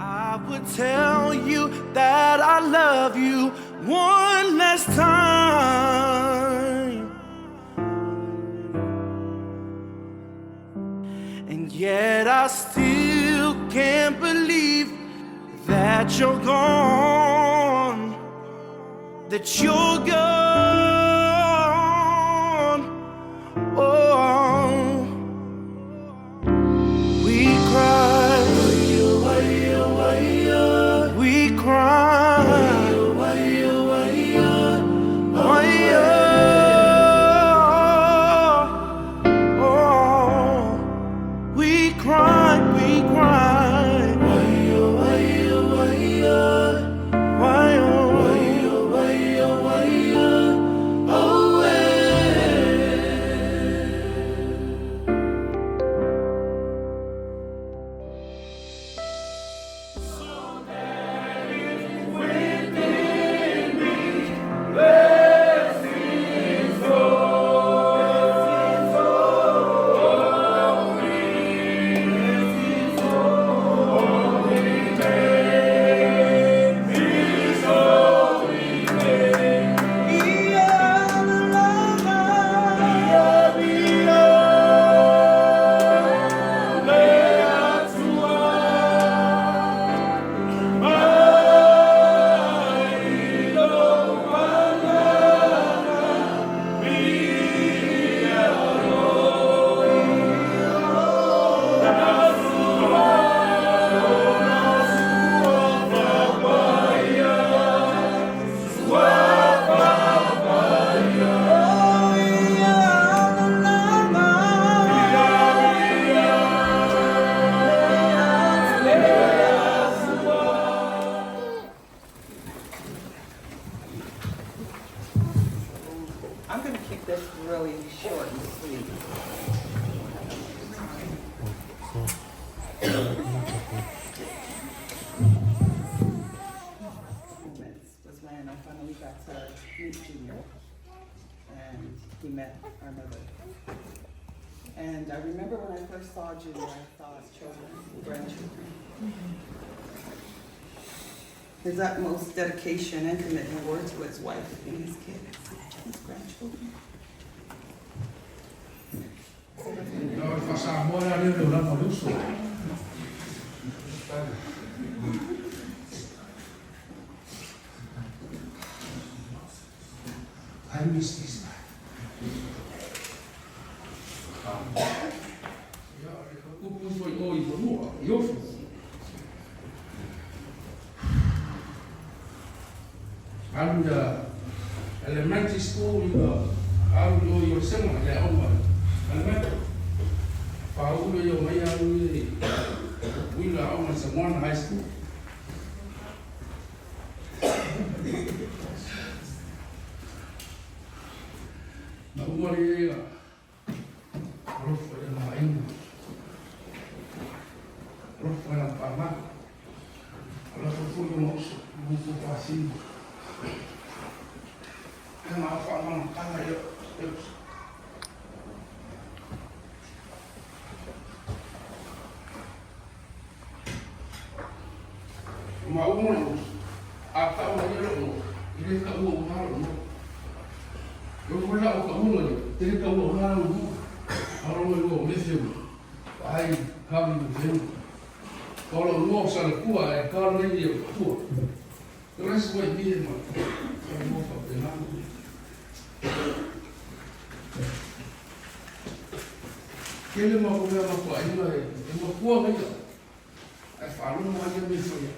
I would tell you that I love you one last time, and yet I still can't believe that you're gone, that you're gone. Oh, we cry, we cry, oh, we cry, we cry. I'm going to keep this really short and sweet. Moments was when I finally got to meet Junior, and he met our mother. And I remember when I first saw Junior, I thought children, grandchildren. His utmost dedication and commitment were to his wife and his kids, his grandchildren. I miss this man. I'm the elementary school, I'm your summer, the elementary. Paulo yo maya we la almost one high school. Na umari ya rofa ya maina. Rofa ya pama. Ala fufu mo buku pasin. Kama apa mang kala yo. Ma uno ata o yelo ile ka uo haro no yo kula o ka uno ile ka uo haro no haro no mese ai ka mi no kolo no sa le kua e ka no ni o kua yo res ko ni ma ko mo fa pe na kele ma ko ma ko ai no e mo kua me yo ai fa no ma ni me so ya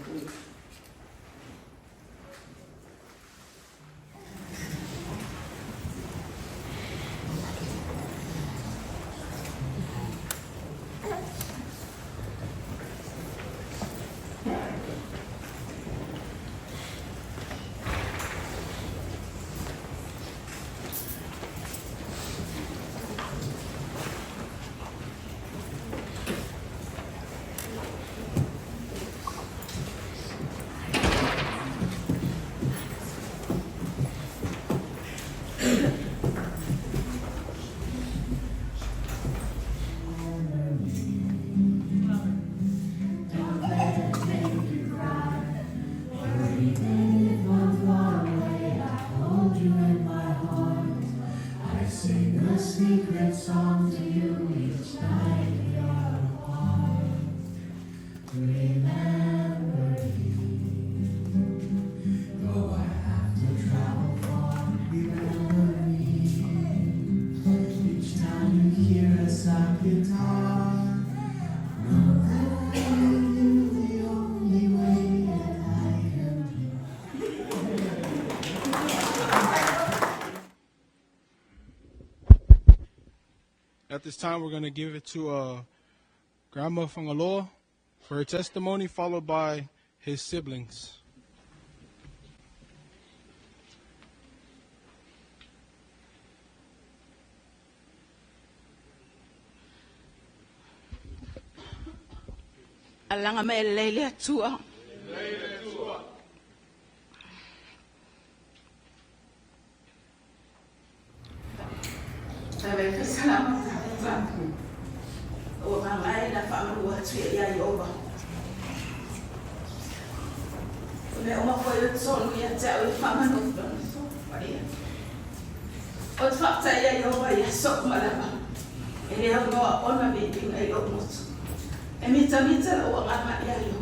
At this time, we're going to give it to Grandma Fangaloa for her testimony, followed by his siblings. Alanga me leile tua. Tabe ka salamat sa o mangai na famua tue ya yoba. Me uma foi o solo ya tau famanu so paria. O fakta ya yoba ya sok malama. Ele ha no ona me pinga yo mot. Emita o ngama ya yo.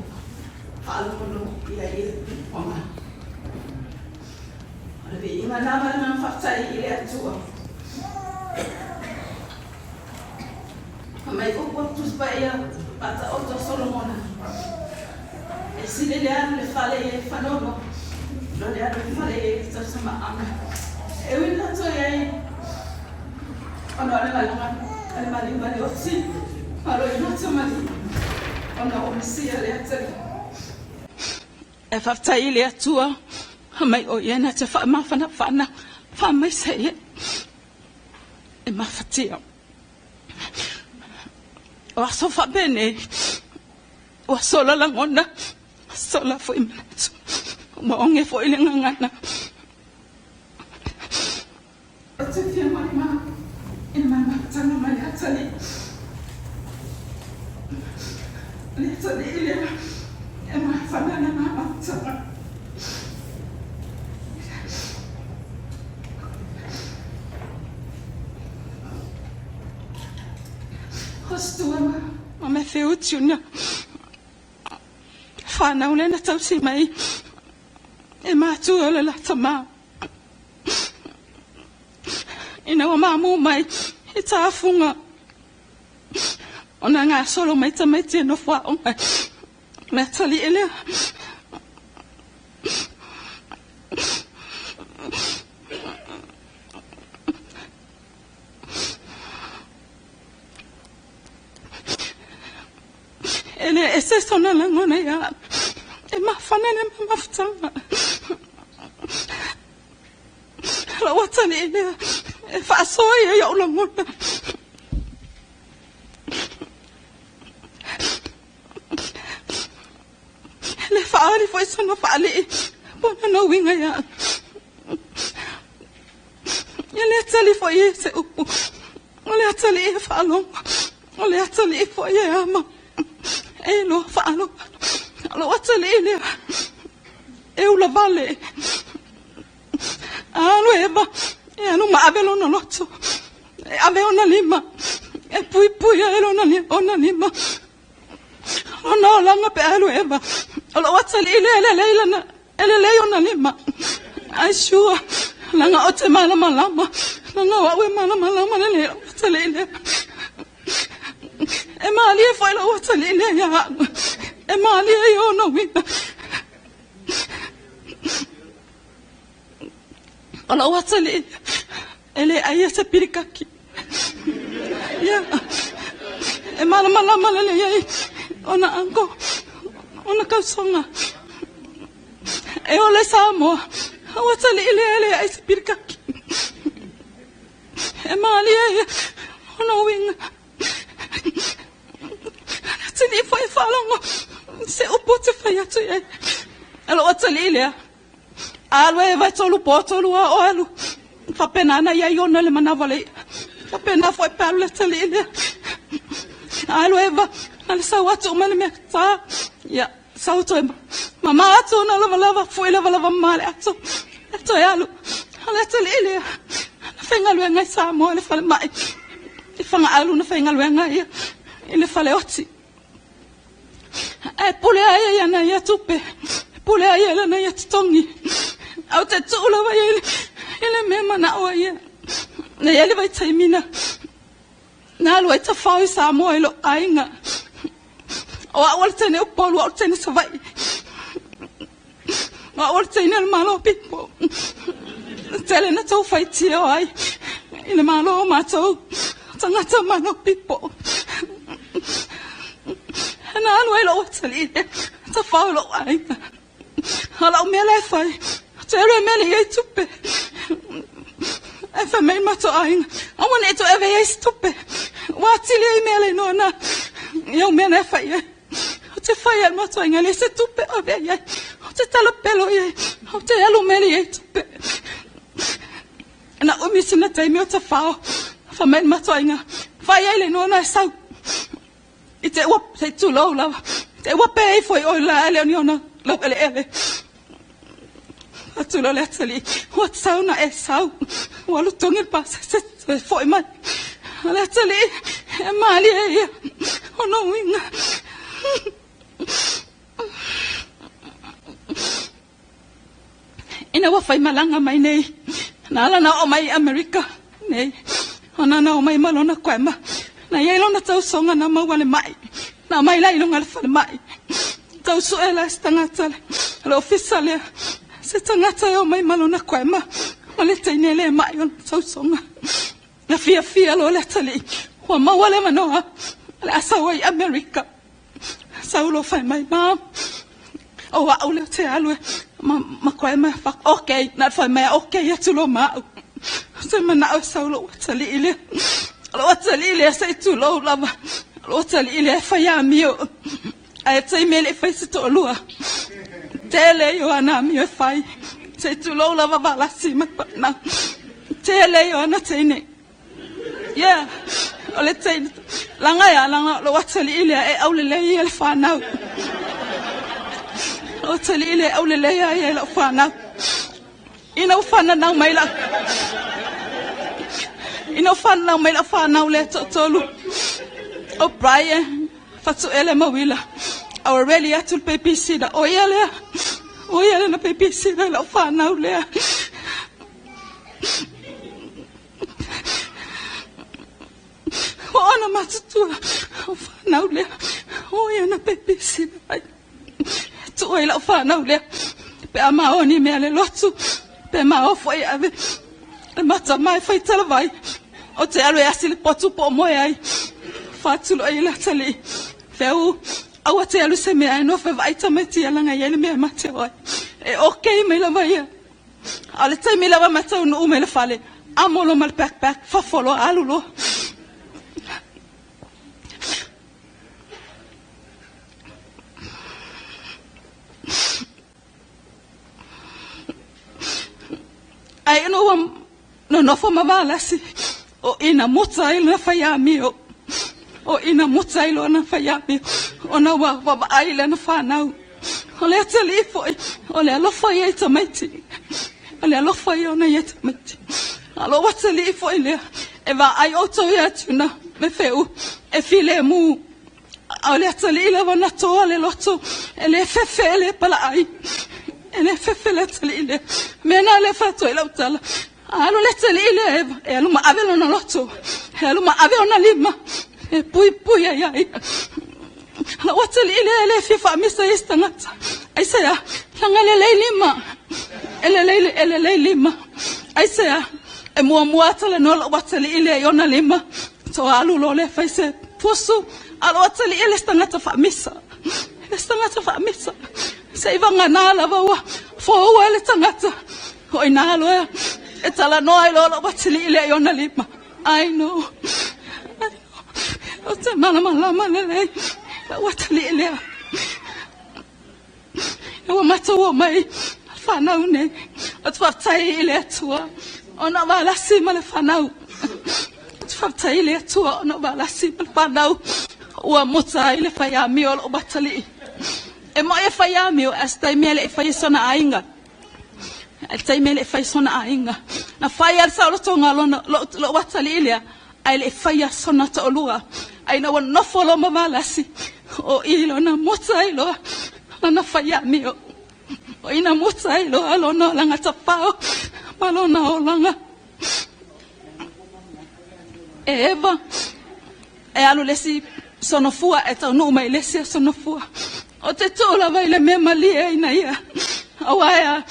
Falo no ya ye oma. Ale inga nama na fakta ile atua. Mai ko tu spaya pata otro solomona. E si le le fale fanono. Lo le fale sta sama ama. E wina to ye. Ono ale mali otsi. Alo ina to mali. Ona o misia le atse. E fafta ile atua. Mai o ye na te fa ma fana. Fa mai se. E ma fatia. O so fa bene. O sola la ngona. Sola foi meso. Mo onge foi le ngana. O te fia mama. Ina mama tana mai atali. Le tali ile. E ma fana na mama tana. Hostua mama feu tuna. Fana ule na tausi mai. E ma tu ole la tama. Ina wa mamu mai. Ita afunga. Ona nga solo mai tamete no fa onga. Me tali ele. Ele ese sona la ngona ya. E ma fana ne ma futanga. La watani ele. E fa soya ya la ngona. Le fa ali foi sona fa ali. Bona no winga ya. Ele tali foi esse o. Ole tali fa lo. Ole tali foi ya ma. E lo falo lo watsalele e u la vale alo eba e anu ma abelo no lotto e ave una lima e pui elo na lima no la nga pe alo eba lo watsalele ele na ele le ona lima ai shua la nga ote malama la nga wa we malama le watsalele e mali e foi la watsalele ya e mali e yo no wina ala watsalele ele ayesa pirikaki ya e malama le ya ona anko ona kasonga e ole samo watsalele ele ayesa pirikaki e mali e ona wina Tini foi falando se o pote foi a tua ela outra lilia alwe vai solo poto lu alu fa pena na ya yo no le manava le fa pena foi pelo le lilia alwe va al sawatu mal me ta ya sauto mama atu na lava foi lava male atu to ya lu ala lilia fenga lu ngai sa mo le fa mai fanga alu na fenga lu ngai ile fa le oti e pule ai ana ia tupe pule ai lana ia tongi au te tula vai ele me mana o ia na ele vai taimina na lo ita fau sa mo ilo ainga o awal tene o polo o tene savai o awal tene al malo pipo tele na tau fai tio ai ina malo ma tau tangata malo pipo na lo ilo o tali ta fau lo ainga hala o mele fai tele mele ia tupe Efa mai mato ainga. Awana eto eve ia stupe. Watili ia mele no na. Ia mele efa ia. O te fai al mato ainga le se tupe ove ia. O te tala pelo ia. O te elu mele ia tupe. Na umisi na taimi o te fao. Fa mai mato ainga. Fai ia le no na sau. I te wap te tu lau lava. Te wape ei foi o la ele ni ona. Lau ele ele. Atu lo le atali. Wat sau na e sau. Walu tongil pa se foi mai. Le atali e mali e ia. Ono winga. Ina wa fai malanga mai nei. Na ala na o mai Amerika nei. Ona na o mai malona kwema. Na ia ilona tau songa na mawale mai. Na mai la ilonga le fale mai. Tau su e la stangatale. Le ofisale. Se tangata o mai malona kwema. O le taine le mai o tau songa. Na fia lo le tali. Wa mawale manoa. Le asawai Amerika. Saulo fai mai ma. O wa ule te alwe. Ma kwema fak okay. Na fai mai okay ya tulo ma. Se mana o saulo tali ile. Lo tali ile se tulo lava. Lo tali ile fai amio. Ai tai mele fai se to lua. Tele yo ana mi fai. Se tu lo lava vala sima na. Tele yo ana tene. Yeah. Ole tene. Langa ya langa lo watali ile e aule le ile fa na. Lo tali ile aule le ya ile fa na. Ina ufana na mai la. Ina ufana na mai la fa na le tolu. O Brian fatu ele mawila. Our really atul PPC da oyele na PPC da la fa na ule ona matutu fa na ule oyele na PPC tu oyele fa na ule pe ama oni me ale lotu pe ma o foi ave mata mai foi talvai o te alo asil potu po moi ai fatu lo oyele tali feu awa te alu se mea no fe vai tameti ala nga yele mea mate oi e okay me la vai ale te me la va mata no me la fale amolo mal backpack fa follow alulo ai no fa ma vala si o ina mota ile fa ya mio o ina mota ile na fa ya mio ona wa aile na fanau ole tali foi ole lo foi eta meti ole lo foi ona eta meti alo watali foi le e va ai oto ya tuna me feu e file mu ole tali le va na to le loto ele fefele pala ai ele fefele tali le mena le fato ile utala alo le tali le e lo ma avelo na loto e lo ma avelo na lima e pui ai la watali ile fi famisa istangata aisaya langale lima ele lima aisaya e muatala no la watali ile yona lima to alu lo le faise pusu alo watali ile istangata famisa sei vanga nala wa fo wale tangata ko inalo e tala no ai lo watali ile yona lima I know o te mala le watali ile o mata o mai fanau ne atfatai ile tua ona wala sima le fanau atfatai ile tua ona wala sima le fanau o mota ile faya mi o batali e mo e faya mi o astai mele e faya sona ainga altai mele e faya sona ainga na faya sa lo tonga lo watali ile ai le faya sona to lua ai na no folo mamalasi o ilo na mota ilo na faya mio o ina mota ilo alo no langa tapao malona o langa Eva e alu lesi sonofua e tau no mai lesi sonofua o te tola vai le me mali e ina ia awaia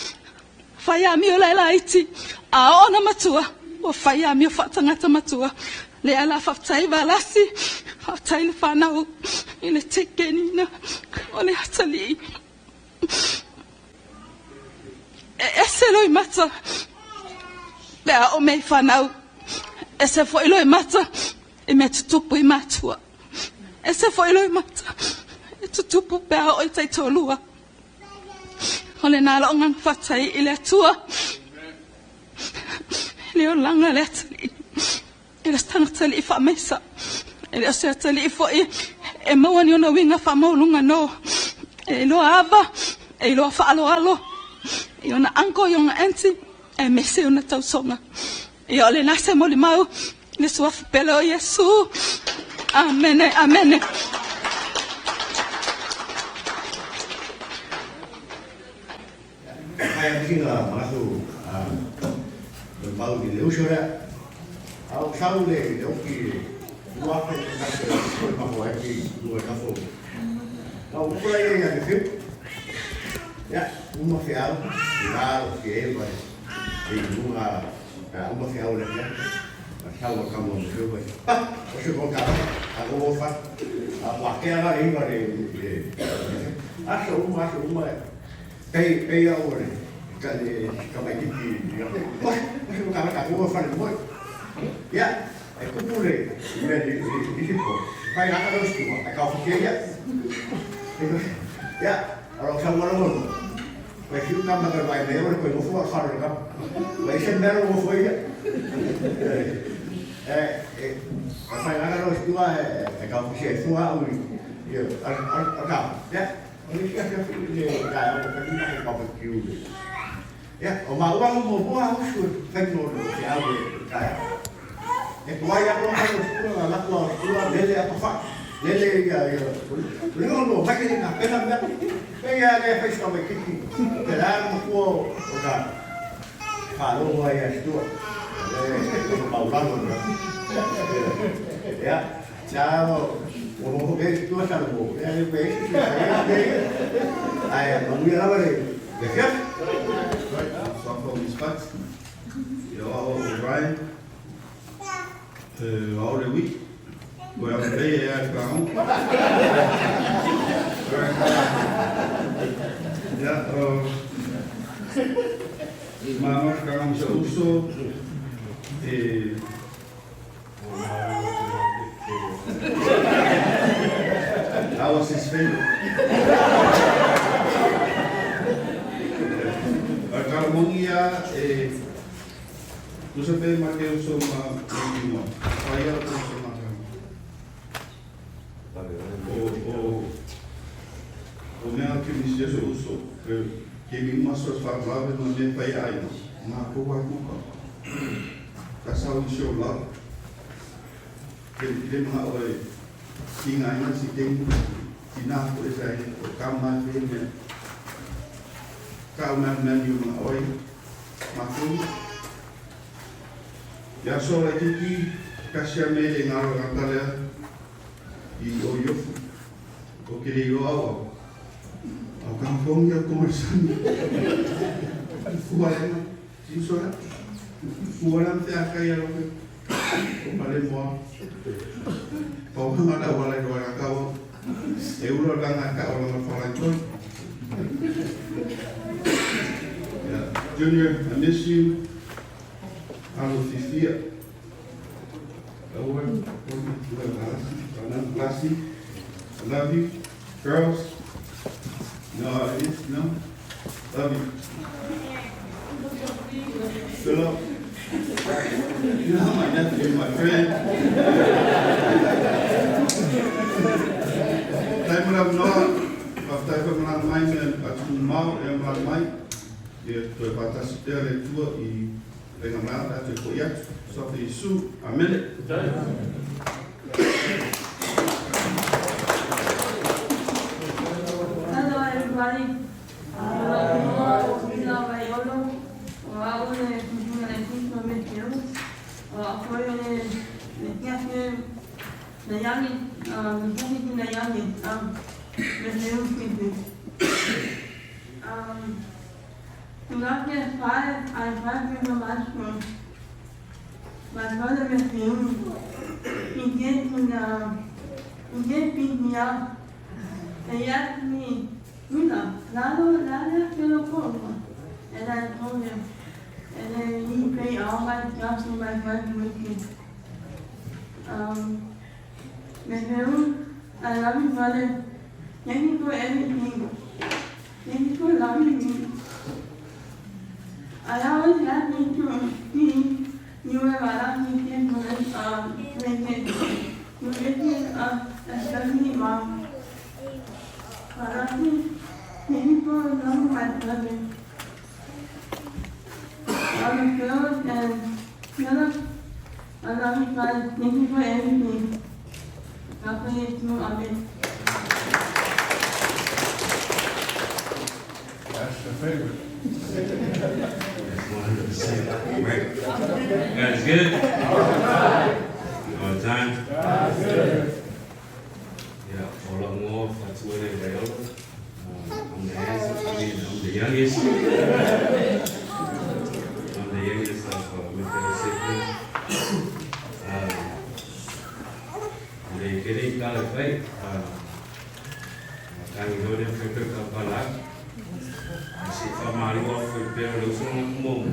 faya mio la iti a ona matua o faya mio fatangata matua le ala fatai valasi fatai le fanau ile tekenina o le hatali ese loi mata le o me fanau ese foi loi mata e me tutupu i matua ese foi loi mata e tutupu pe o tai tolua o le nala o ngang fatai ile tua le o langa le atali ele stanga tali I whamesa. Ele asea tali I fwoi. E mawani ona winga whamaulunga no. E loa ava. E loa whaalo alo. E ona anko I ona enti. E mese ona tausonga. E ole nase moli mau. Le suafu pele o Yesu. Amene, amene. Kaya kira masu mau di leusura au saule oki uape na se ko mo aki no kafo au kula ia de fio ya uma fiao lá o que ele vai e uma fiao le ya salva como no fio vai o se con cara a go fa a plaquear aí vai acho uma pei agora kali kama kiki wah masuk kamar aku fare boy ya aku pule di situ kai nak terus tu aku fikir ya orang sama orang masih kamar terbaik dia orang kau mau fare kan masih baru mau fare kai nak terus tu aku fikir semua ya ya ini siapa dia kaya orang kita kau fikir ya, o mauang mo buah usul, fenor si awe kaya. Kuaya ko ang lakwa, kuya lele apa fa, lele ya. Luego pakai na pena na. Kaya le fez como kiki. Kailangan mo ko oga. Falo mo ya sto. Maulang mo. Ya, ciao. Uno ko ves tu sa mo. Ya le ves. Ay, no mira la vale. ¿De Só para o espaço. Eu ao Brian. Ao Lewi. O ao Lewi é a Carão. Já mas Carão já usou e ao se espelho. Mongia tu sabe mais que eu sou uma menina, aí eu sou uma o meu que me diz eu sou que me mostra as palavras não me vai aí mas eu vou nunca passar o seu lado que uma hora tinha ainda se tem tinha por isso aí o cama dele kau menu oi maku ya so la tiki kasia me ngaro ngantale I o yofu o kiri yo awa au kampong ya komersan fuala sinsora fuala te akaya lo o pale mo pau ngada wala do ngakawa euro langa ka o ngafala ko Junior, I miss you. Hello, Fifia. Lassie, I love you. Girls, no, no, love you. Philip, you know my nephew, my friend. Time when I'm not, after I'm mine and I'm mau and I'm mine. Dia tu batas dia le tua I dengan mana tu koyak sampai Yesus amin. Mari. Ila Vaiolo. Aule kujuna na kitu meteu. Foi kiasi na yani kiasi na yani meteu kitu. Tunapia pale alifanya mambo. Mas meteu. Ninguém pinha. Ela me mira, nada pelo corpo. Ela toda, ela me pei alma de aço mais muito. Mas eu, ela me fala, nem por everything, nem por lá me. Ela olha me tu, you are allowed me to make you especially mom. Parati, people know my brother. I'm a girl and Philip, I love you guys. Thank you for everything. God bless you. Amen. That's the favorite. 100%. Right. God's good. All the time. God's good. Yeah, all up more for 20 and Viola. I'm the handsome, I'm the youngest. I'm the youngest of Mr. Sibley. They getting kind of late. Can we go there for pick up a lot? Si fa malu aku pero lu semua ngomong.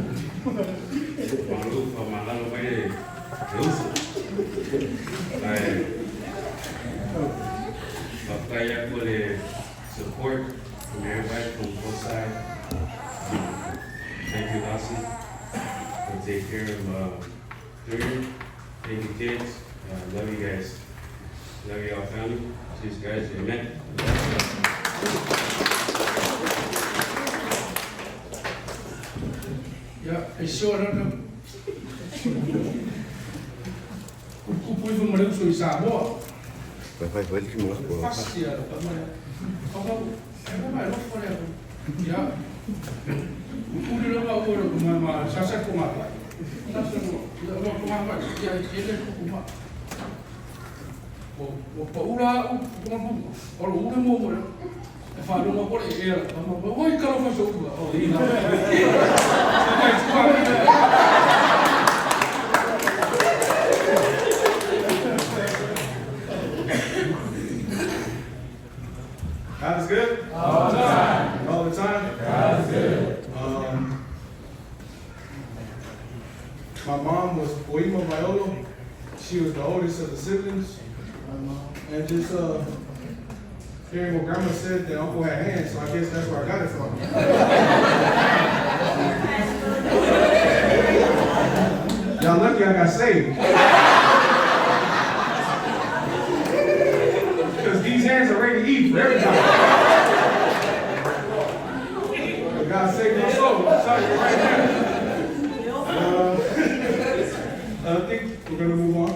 Malu fa malu bae. Terus. Papaya boleh support from everybody from both sides. Thank you, Lassie, for taking care of Three. Thank you, kids. Love you guys. Love you all, family. Cheers, guys. Amen. Yeah, it's sure that Kupu itu mereka sudah sama. Vai que mostra. Pasti ya, kamu apa ya? Ya, udah lama aku rumah sasa kumapa. Sasa kumapa, ya ini kumapa. Ura kumapa. Kalau udah mau ya, falo mau boleh ya. Oi kalau masuk juga. Oh ini. God is good? All the time. All the time? God is good. My mom was Oima Viola. She was the oldest of the siblings. And just hearing what Grandma said that Uncle had hands, so I guess that's where I got it from. Y'all lucky I got saved. Because these hands are ready to eat for every time. God saved my soul. I'm sorry, right there. I think we're going to move on.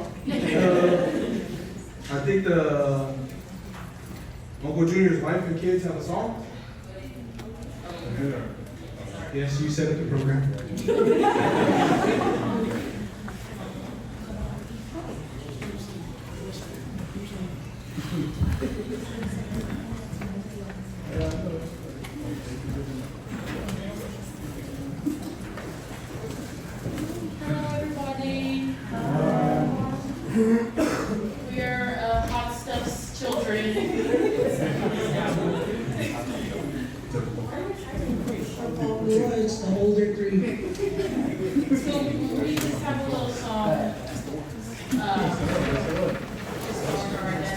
I think Uncle Junior's wife and kids have a song. Yes, you set up the program. Hello, everybody. We are Hot Stuff's children. It's the older three. So we just have a little song. Just on our end.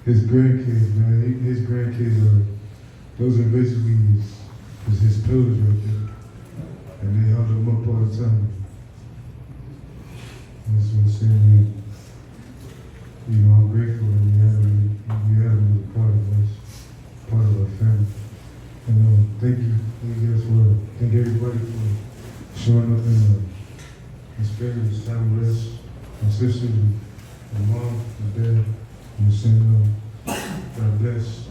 His grandkids, man, his grandkids are, those are basically his pillars right there. And they held him up all the time. That's what I'm saying, man. You know, I'm grateful that we had him as a part of us, part of our family. And thank you guys thank everybody for showing up in spirit, this time of rest. My sisters, my mom, my dad, and saying, God bless.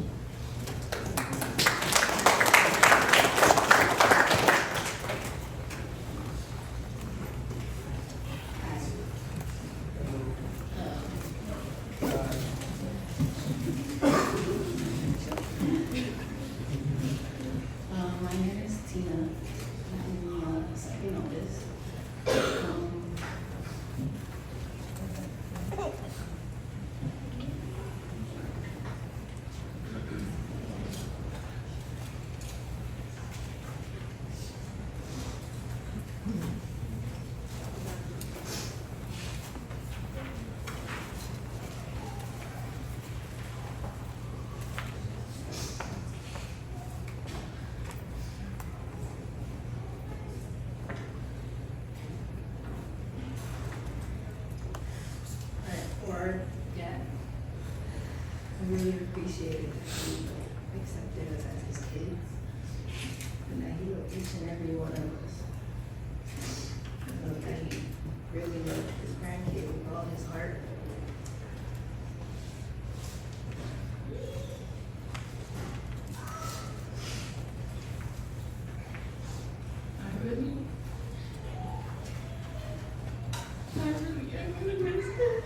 I really appreciated that he accepted us as his kids, and that he loved each and every one of us. I know that he really loved his grandkid with all his heart. I'm gonna miss it.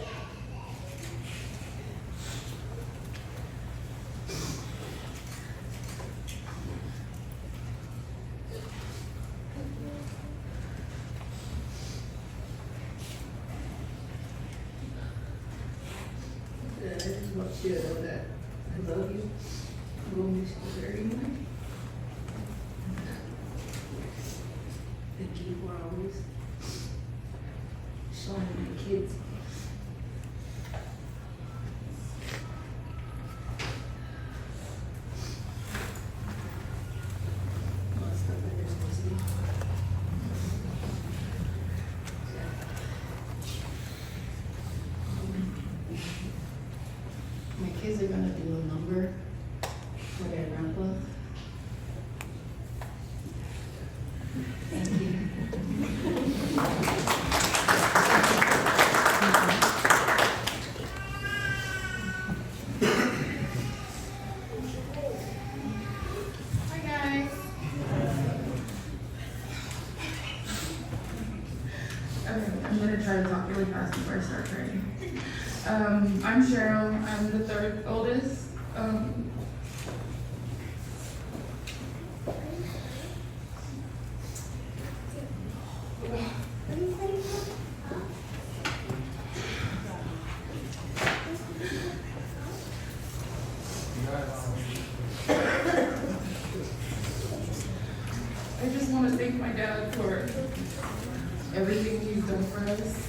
I just want you to know that I love you. I will miss you very much. Thank you for always showing my kids. All the stuff that they're supposed to do. My kids are gonna do a number for their grandpa. Thank you. Hi guys. Okay, I'm gonna try to talk really fast before I start praying. I'm Cheryl. I'm the third oldest. I just want to thank my dad for everything he's done for us.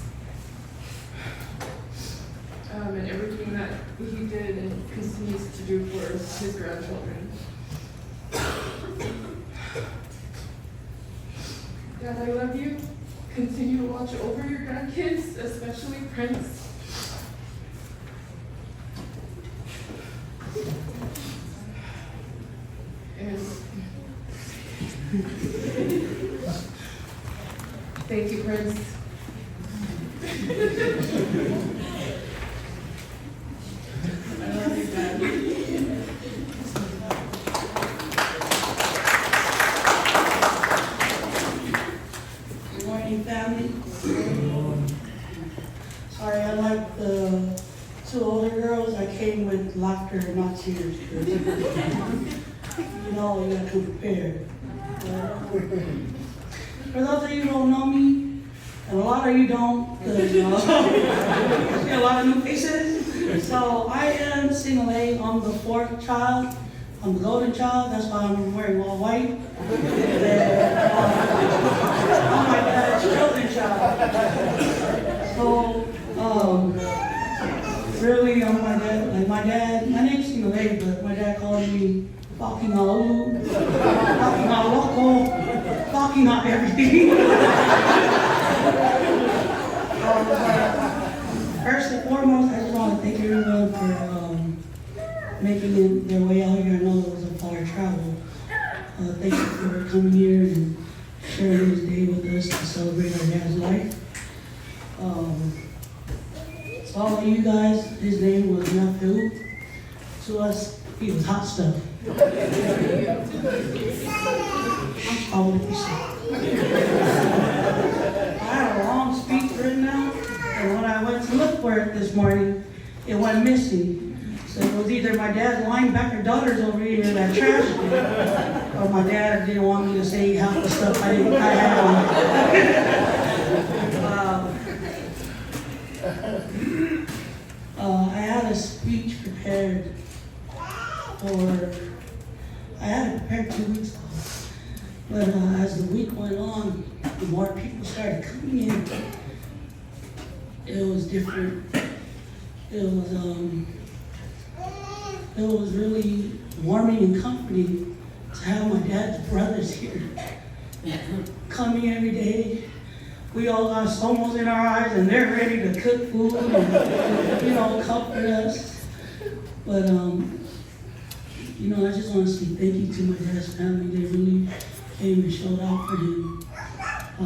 And everything that he did and continues to do for his grandchildren. Dad, I love you. Continue to watch over your grandkids, especially Prince. And thank you, Prince. I love you, Dad. Good morning, family. Sorry, unlike the two older girls, I came with laughter, not tears. You know, you gotta come prepared. For those of you who don't know me, and a lot of you don't, because I see a lot of new faces. So I am single A. I'm the fourth child. I'm the golden child. That's why I'm wearing all white. And, I'm my dad's chosen child. So, really, I'm my dad, my name's single A, but my dad called me Talking Aulu, talking loco, talking on everything. First and foremost, I just want to thank everyone for making their way out here. I know it was a far travel. Thank you for coming here and sharing this day with us to celebrate our dad's life. To all of you guys, his name was Nafu. To us, he was hot stuff. I would be sick. I had a long speech written out, and when I went to look for it this morning, it went missing. So it was either my dad's linebacker daughters over here that trashed it, or my dad didn't want me to say half the stuff I had on. I had a speech prepared I had it prepared 2 weeks ago, but as the week went on, the more people started coming in. It was different. It was really warming and comforting to have my dad's brothers here, coming every day. We all got somos in our eyes, and they're ready to cook food and, comfort us. But, you know, I just want to say thank you to my dad's family. They really came and showed out for him. My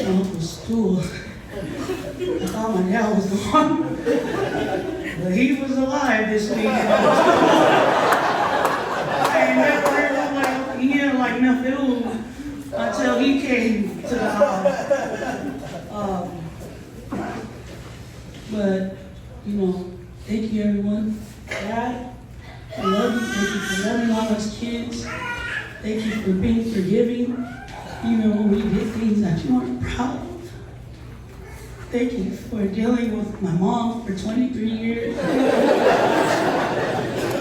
uncle's stool. I thought my dad was gone, but he was alive this week. I ain't never heard of like, he had like no food until he came to the house. But, you know, thank you everyone. Dad, I love you. Thank you for loving all us kids. Thank you for being forgiving, even when we did things that you weren't proud of. Thank you for dealing with my mom for 23 years.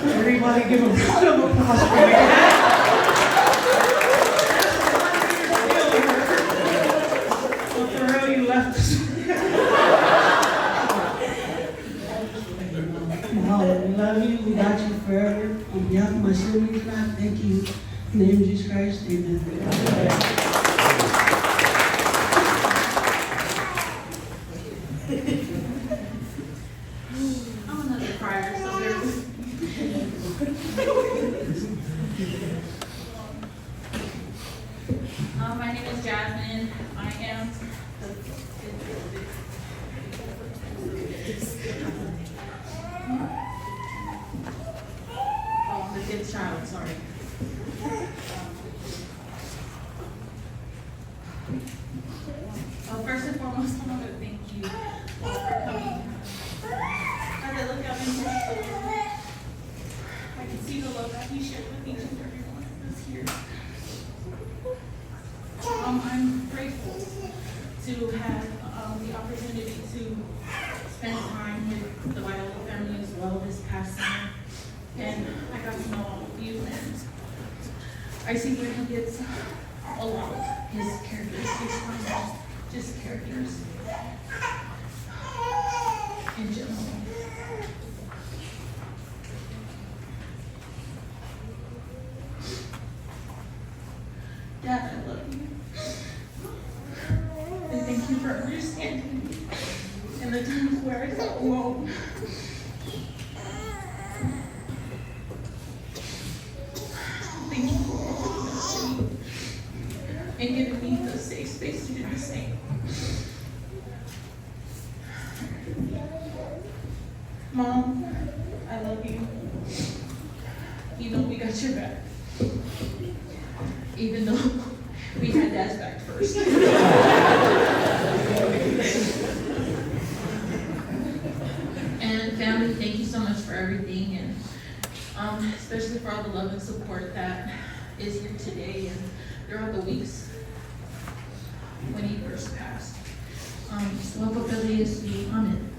Everybody give a round of applause for my dad. But for real, you left us. No, we love you. We got you forever. On behalf of my siblings, God, thank you. In the name of Jesus Christ, amen. I'm another crier, so bear with me. My name is Jasmine. I am the fifth child, sorry. First and foremost, I want to thank you for coming. As I look out into the store, I can see the love that you shared with each and every one of us here. I'm grateful to have the opportunity to spend time with the Viola family as well this past summer. And I got to know all of you, and I see where he gets a lot of his characteristics from, just characters in general. Dad, I love you. And thank you for understanding me in the times where I felt alone. Thank you for me and giving me the safe space to do the same. Mom, I love you. You know we got your back. Even though we had Dad's back first. And family, thank you so much for everything, and especially for all the love and support that is here today and throughout the weeks when he first passed. Swapa Pele is the Amen.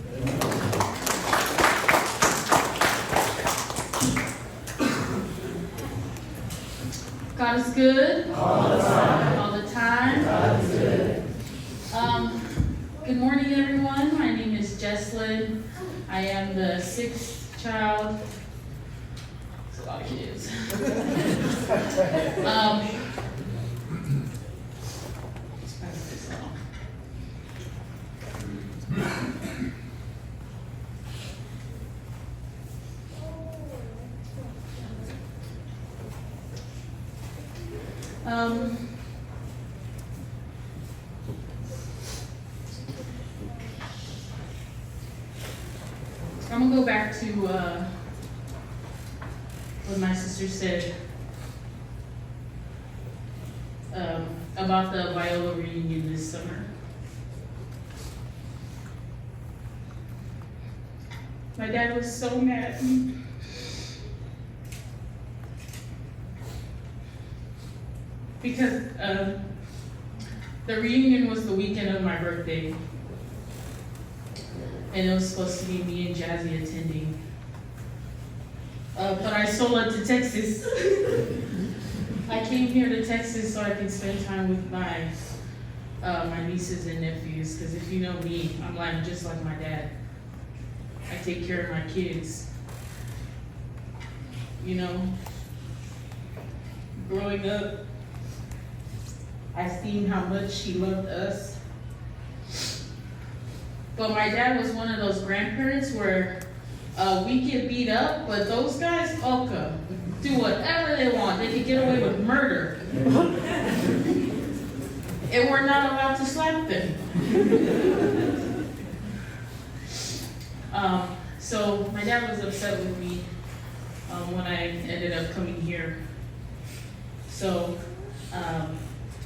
God is good. All the time. All the time. God is good. Good morning, everyone. My name is Jesslyn. I am the 6th child. It's a lot of kids. I'm gonna go back to what my sister said about the Viola reunion this summer. My dad was so mad at me. Because the reunion was the weekend of my birthday. And it was supposed to be me and Jazzy attending. But I soloed to Texas. I came here to Texas so I can spend time with my nieces and nephews. Because if you know me, I'm just like my dad. I take care of my kids. You know, growing up, I seen how much he loved us. But my dad was one of those grandparents where we get beat up, but those guys, okay, do whatever they want. They could get away with murder. And we're not allowed to slap them. So my dad was upset with me when I ended up coming here. So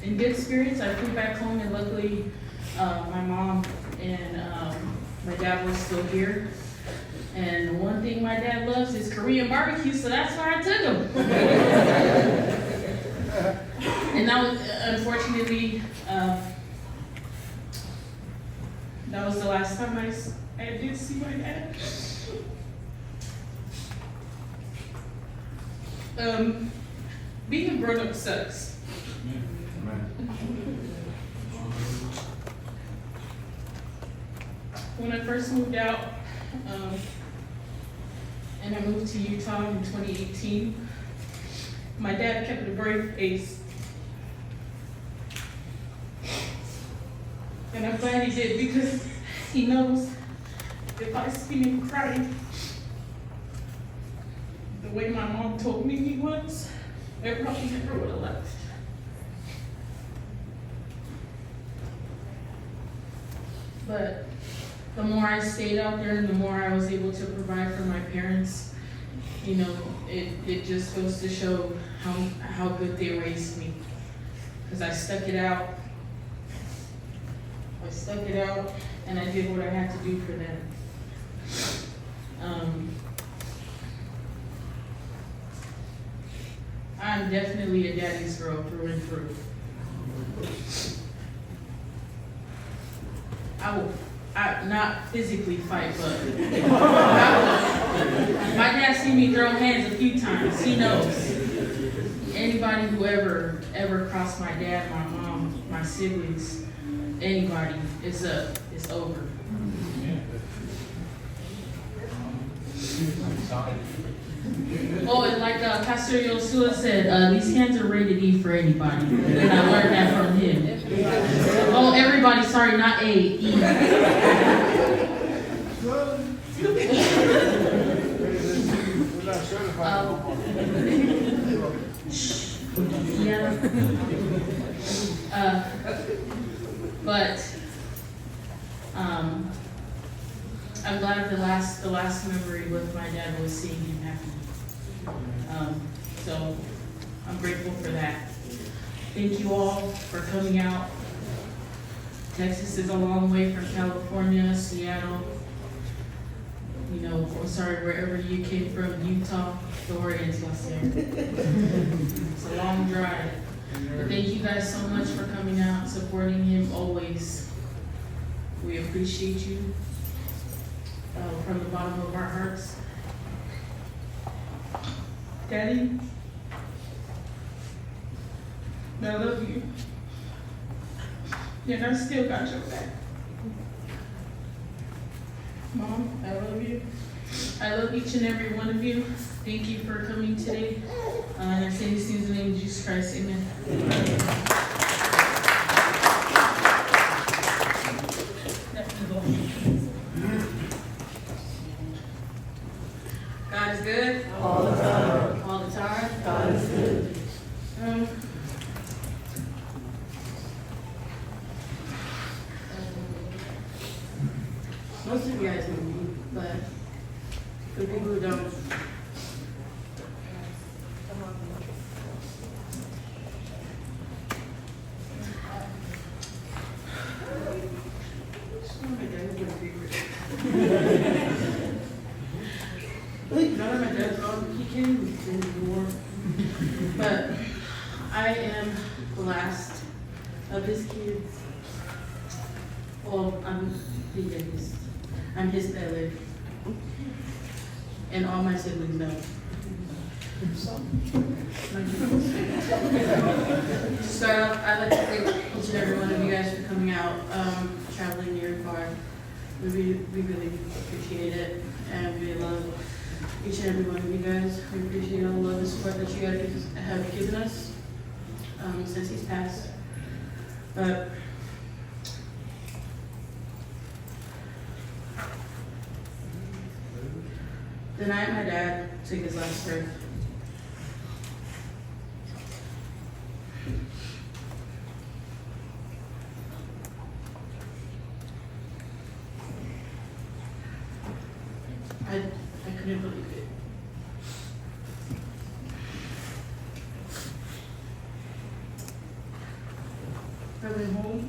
in good spirits, I flew back home, and luckily my mom and my dad were still here. And one thing my dad loves is Korean barbecue, so that's where I took him. And that was, unfortunately, that was the last time I did see my dad. Being a grown-up sucks. When I first moved out, and I moved to Utah in 2018, my dad kept a brave face. And I'm glad he did, because he knows if I see him crying the way my mom told me he was, I probably never would have left. But the more I stayed out there, and the more I was able to provide for my parents, you know, it just goes to show how good they raised me. Because I stuck it out. And I did what I had to do for them. I'm definitely a daddy's girl through and through. I not physically fight, but my dad seen me throw hands a few times. He knows. Anybody who ever crossed my dad, my mom, my siblings, anybody, it's over. Oh, and like Pastor Yosua said, these hands are rated E for anybody. And I learned that from him. Oh, everybody, sorry, not A, E. But I'm glad the last memory with my dad was seeing him happy. So I'm grateful for that. Thank you all for coming out. Texas is a long way from California, Seattle. You know, I'm sorry, wherever you came from, Utah, Florence, it's a long drive. But thank you guys so much for coming out, supporting him always. We appreciate you from the bottom of our hearts. Daddy, I love you. And I still got your back. Mom, I love you. I love each and every one of you. Thank you for coming today. And I say these things in the name of Jesus Christ. Amen. God is good. All the time. All the time. God is good. Most of you guys know me, but for people who don't, none of my dad's gone. He can't even stand anymore. But I am the last of his kids. Well, I'm the youngest. I'm his belly. And all my siblings know. So start off, I'd like to thank each and every one of you guys for coming out, traveling near and far. We really appreciate it, and we love each and every one of you guys. We appreciate all the love and support that you guys have given us since he's passed. But The night my dad took his last breath, I couldn't believe it. I went home,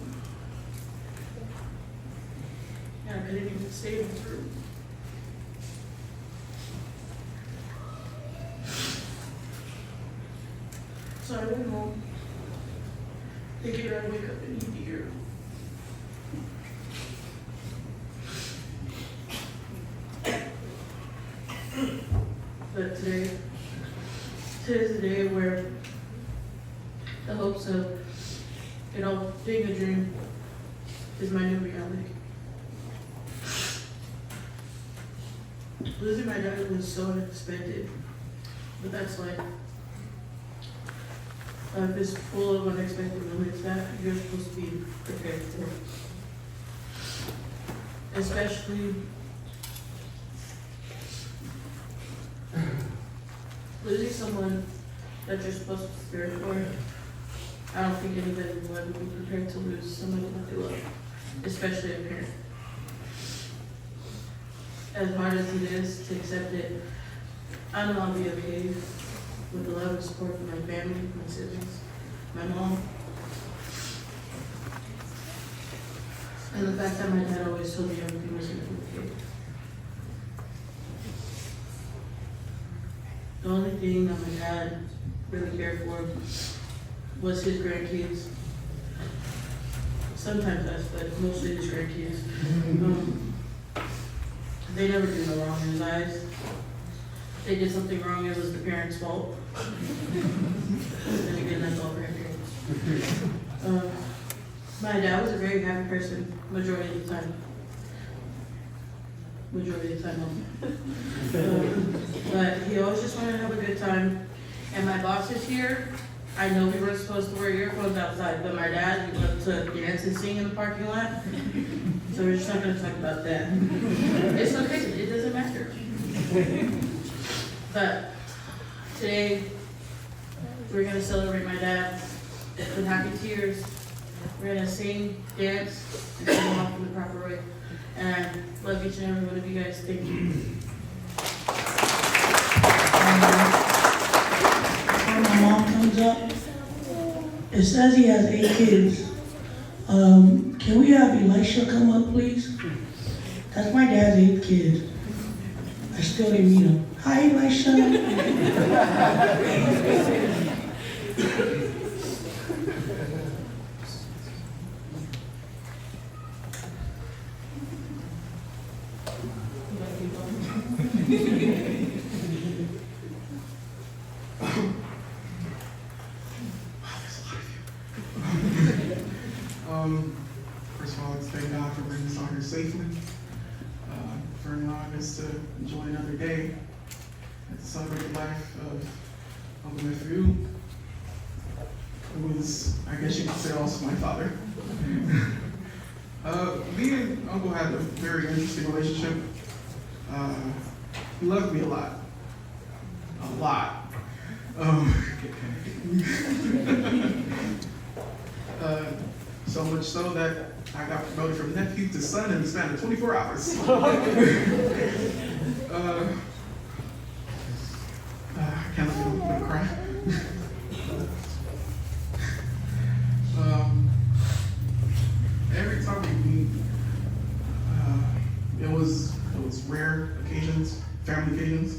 and I couldn't even stay in his room. So I went home, thinking I'd wake up and he'd be here. But today's the day where the hopes of it all being a dream is my new reality. Losing my dad was so unexpected, but that's life. Life is full of unexpected moments that you're supposed to be prepared for. Especially losing someone that you're supposed to be prepared for. I don't think anybody will ever be prepared to lose somebody that they love, especially a parent. As hard as it is to accept it, I know I'll be okay with the love and support from my family, my siblings, my mom. And the fact that my dad always told me everything was gonna be okay. The only thing that my dad really cared for was his grandkids. Sometimes us, but mostly his grandkids. They never do no wrong in his eyes. If they did something wrong, it was the parents' fault. Then again, that's all grandparents. My dad was a very happy person majority of the time. Majority of the time, but he always just wanted to have a good time. And my bosses here, I know we were supposed to wear earphones outside, but my dad, he loved to dance and sing in the parking lot. So we're just not gonna talk about that. It's okay, it doesn't matter. But today, we're gonna celebrate my dad with happy tears. We're gonna sing, dance, and sing off in the proper way. And I love each and every one of you guys. Thank you. When my mom comes up, it says he has 8 kids. Can we have Elisha come up, please? That's my dad's 8th kid. I still didn't meet him. Hi, Elisha. First of all, let's thank God for bringing us all here safely, for allowing us to enjoy another day and to celebrate the life of Uncle Matthew, who was, I guess you could say, also my father. Me and Uncle had a very interesting relationship. He loved me a lot. A lot. So much so that I got promoted from nephew to son in the span of 24 hours. I can't let me cry. Every time we meet, it was rare occasions, family occasions.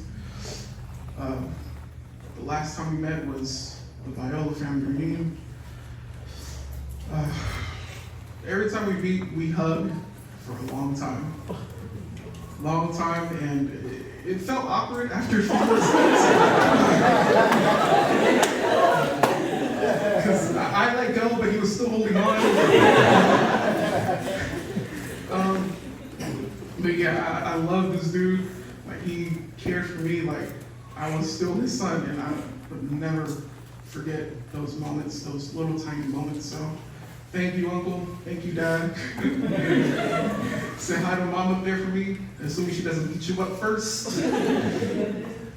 The last time we met was the Viola family reunion. Every time we meet, we hug for a long time. And it felt awkward after a few minutes. Because I let go, but he was still holding on. But yeah, I love this dude. Like, he cared for me like I was still his son, and I would never forget those moments, those little tiny moments. So Thank you, Uncle. Thank you, Dad. Say hi to Mom up there for me, assuming she doesn't beat you up first.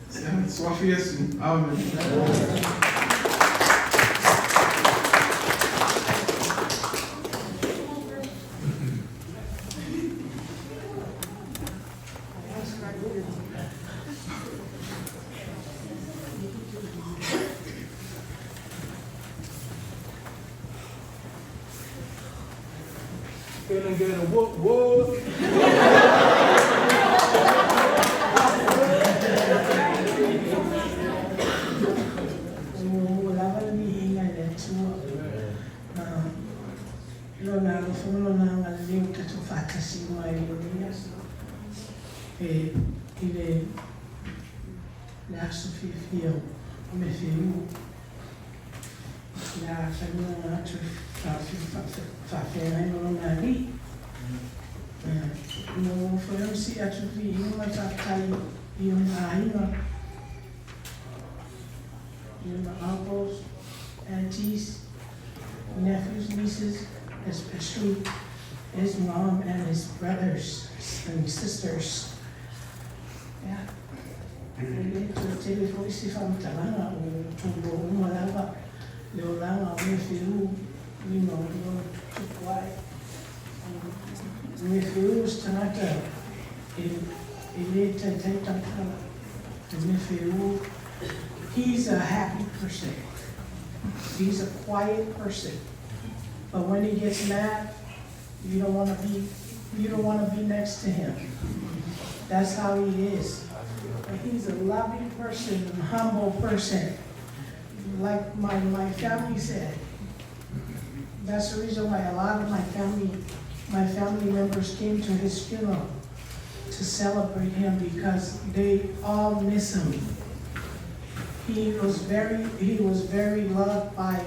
Swafi Yesu. Amen. Feeling good and whoop whoop. Uncles, aunties, nephews, nieces, especially his mom and his brothers and sisters. Yeah. He's a happy person. He's a quiet person. But when he gets mad, you don't want to be next to him. That's how he is. But he's a loving person, a humble person. Like my family said. That's the reason why a lot of my family members came to his funeral to celebrate him, because they all miss him. He was very loved by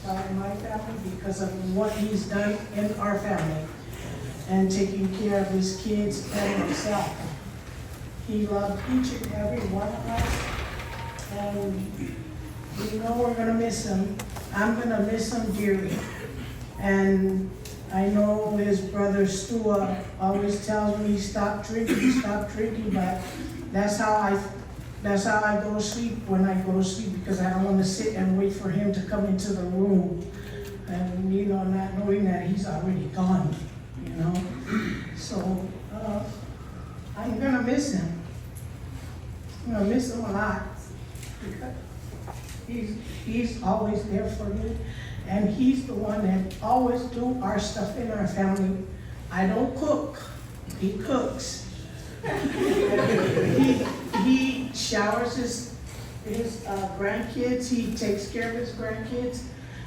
my family because of what he's done in our family and taking care of his kids and himself. He loved each and every one of us, and we know we're gonna miss him. I'm gonna miss him dearly. And I know his brother Stuart always tells me, stop drinking, but that's how I go to sleep when I go to sleep, because I don't want to sit and wait for him to come into the room and, not knowing that he's already gone, So, I'm gonna miss him. I'm gonna miss him a lot, because he's always there for me, and he's the one that always do our stuff in our family. I don't cook, he cooks. He showers his grandkids, he takes care of his grandkids.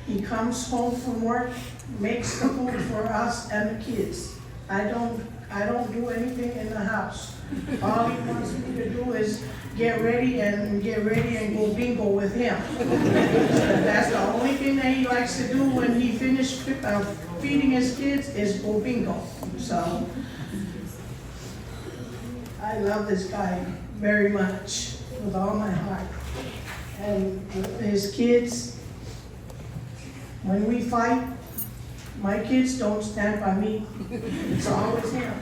He comes home from work, makes the food for us and the kids. I don't do anything in the house. All he wants me to do is get ready and go bingo with him. That's the only thing that he likes to do when he finishes feeding his kids is go bingo. So I love this guy very much with all my heart. And with his kids, when we fight, my kids don't stand by me. It's always him.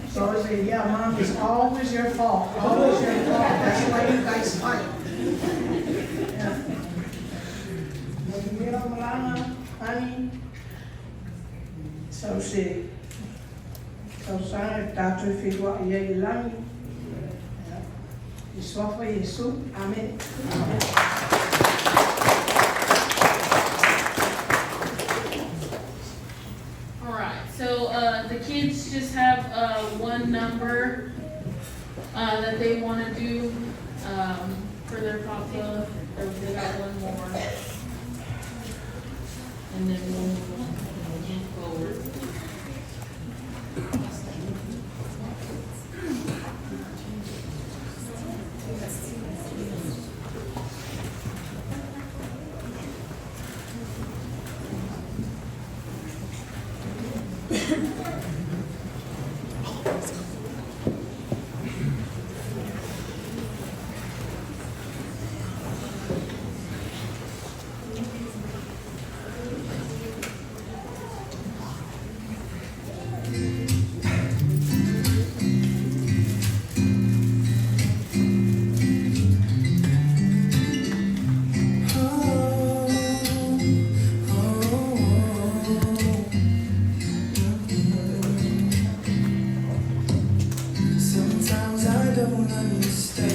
So I say, yeah, Mom, it's always your fault. Always your fault. That's why you guys fight. Yeah. Honey. So she. So sana Dr. Figwa Yagilani. Iswafa Yesu. Amen. So the kids just have one number that they want to do for their papa. They got one more, and then we'll move forward. my mistake.